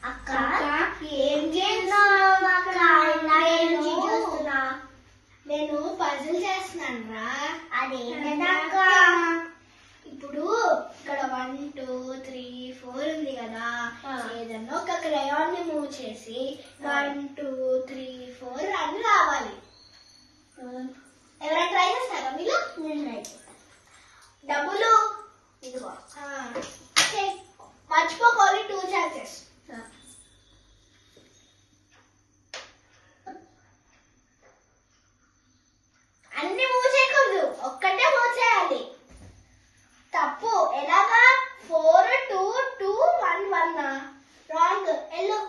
అక్క ఏం చేస్తున్నావు అక్క? చూస్తున్నా. నేను పజిల్ చేస్తున్నాను రా. అదేంటక్క? ఇప్పుడు ఇక్కడ 1 2 3 4 ఉంది కదా, ఏదన్నా ఒక క్రయాన్ ని మూవ్ చేసి 1 2 3 4 అని రావాలి. ఎవరైనా ట్రై చేస్తారా మీరు? డబ్బులు ఇదిగో మర్చిపోవాలి. 2 ఛాన్సెస్. అన్ని మూవ్ చేయకూడదు, ఒక్కటే మూవ్ చేయాలి. తప్పు. ఎలాగా? 4 2 2 1 1 రాంగ్. ఎల్లు.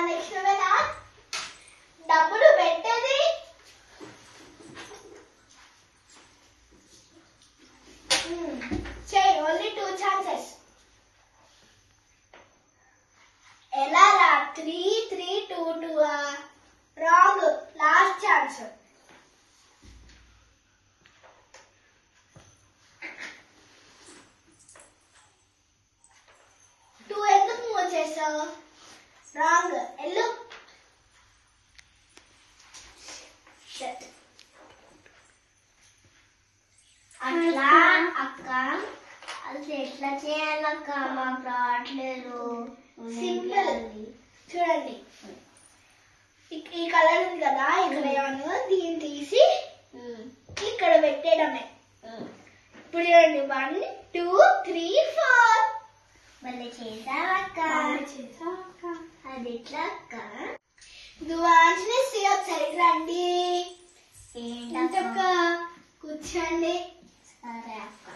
నెక్స్ట్ నువ్వేనా? డబ్బులు పెట్టేది చేయి. Only 2 chances. ఎలా రా? 3 3 2 2 రాంగ్. Last chance. టూ ఎందుకు మూవ్ చేసావు? రాంగ్. ఎల్లు. అట్లా అక్క, అది ఎట్లా చేయాలక్క? మాకు రావట్లేదు. సింపుల్. చూడండి, ఈ కలర్ ఉంది కదా, ఈ క్రయాన్, దీన్ని తీసి ఇక్కడ పెట్టేయడమే. ఇప్పుడు చూడండి, 1 2 3 4. మళ్ళీ చేసావక్క. అది ఎట్లా అక్క? దువాంజలి ఒకసారి రండి. ఏంటక్క? కూర్చోండి. సరే అక్క.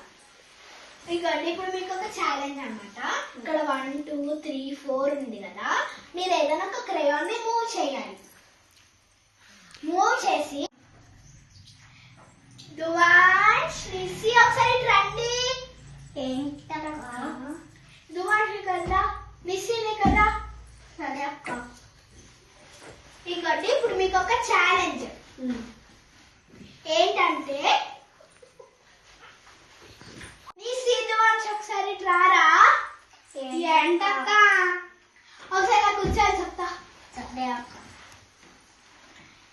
ఇదిగోండి, ఇప్పుడు మీకు ఒక ఛాలెంజ్ అన్నమాట. ఇక్కడ 1 2 3 4 ఉంది కదా, మీరు ఏదైనా ఒక క్రయాన్ ని మూవ్ చేయాలి. మూవ్ చేసి దువాంజలి ఒకసారి రండి. ఏంటక్క? దువాంజలి కదా, మిస్సీనే కదా. సరే అక్క. ఇంకోటి, ఇప్పుడు మీకు ఒక ఛాలెంజ్ ఏంటంటే, నీ సీతువాన్స్ ఒకసారి రారా. ఏంటక్క? ఒకసారి నాకు కూర్చోని చెప్తా. సరే అక్క.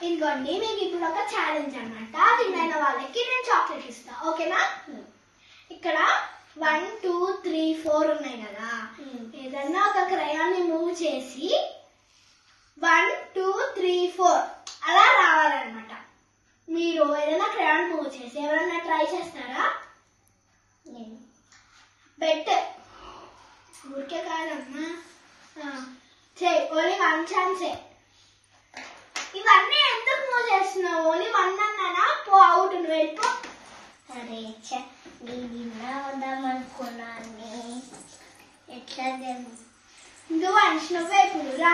ఇదిగోండి, మీకు ఇప్పుడు ఒక ఛాలెంజ్ అన్నమాట. విన్న వాళ్ళకి నేను చాక్లెట్ ఇస్తా, ఓకేనా? ఇక్కడ 1 2 3 4 ఉన్నాయి కదా, ఏదన్నా ఒక క్రయాన్ని మూవ్ చేసి 1 2 3 4 అలా రావాలన్నమాట. మీరు ఏదైనా క్రయాన్ మూవ్ చేసి ఎవరన్నా ట్రై చేస్తారా? బెట్. ఊరికే కాదమ్మా, చెయ్యి. ఓన్లీ 1 ఛాన్సే. ఇవన్నీ ఎందుకు మూవ్ చేస్తున్నావు? ఓన్లీ 1 అన్నానా? పో, అవుట్. నువ్వు వెళ్ళిపో. సరే, వద్దామనుకున్నాను. ఎట్లా దువాంష్, నువ్వే ఇప్పుడు రా.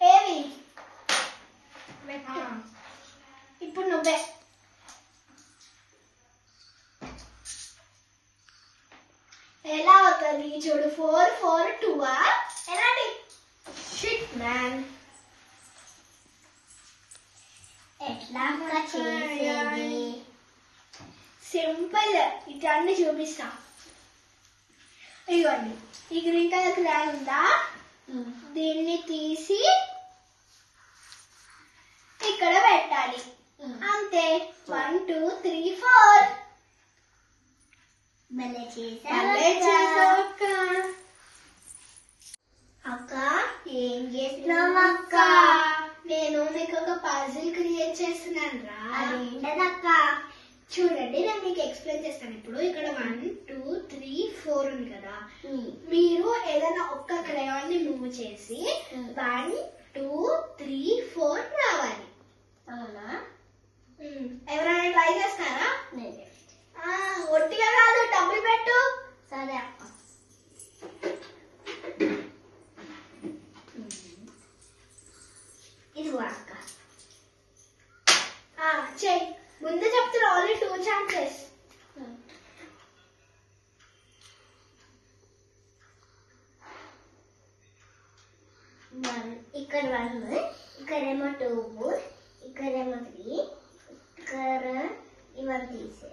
ఏవి? ఇప్పుడు నువ్వే. ఎలా అవుతుంది చూడు. 4 4 2 ఎలాంటి? Shit man. ఎట్లా చేసేది? సింపుల్. ఇట్లన్నీ చూపిస్తా. ఇదిగోండి, ఈ గ్రీన్ కలర్ క్రాన్ ఉందా, దీన్ని తీసి ఇక్కడ పెట్టాలి. అంతే. 1 2 3 4. భలే చేసావు అక్క. ఏం చేస్తున్నావు అక్క? నేను మీకు ఒక పజిల్ క్రియేట్ చేస్తున్నాను రా. అదేంటదక్క? చూడండి, నేను మీకు ఎక్స్ప్లెయిన్ చేస్తాను. ఇప్పుడు ఇక్కడ 1 2 3 4 ఉంది కదా, మీరు ఏదైనా ఒక్క క్రయాన్ ని మూవ్ చేసి 1 2 3 4 రావాలి. అవునా? ఎవరైనా ట్రై చేస్తారా? ఒట్టిగా కాదు, డబ్బులు పెట్టు. సరే అక్క. ఇదిగో అక్క. చెయ్యి. ముందు చెప్తున్నా, ఓన్లీ 2 ఛాన్సెస్. ఇక్కడ 1, ఇక్కడేమో 2, ఇక్కడేమో 3, ఇక్కడ ఇవన్నీ తీసే.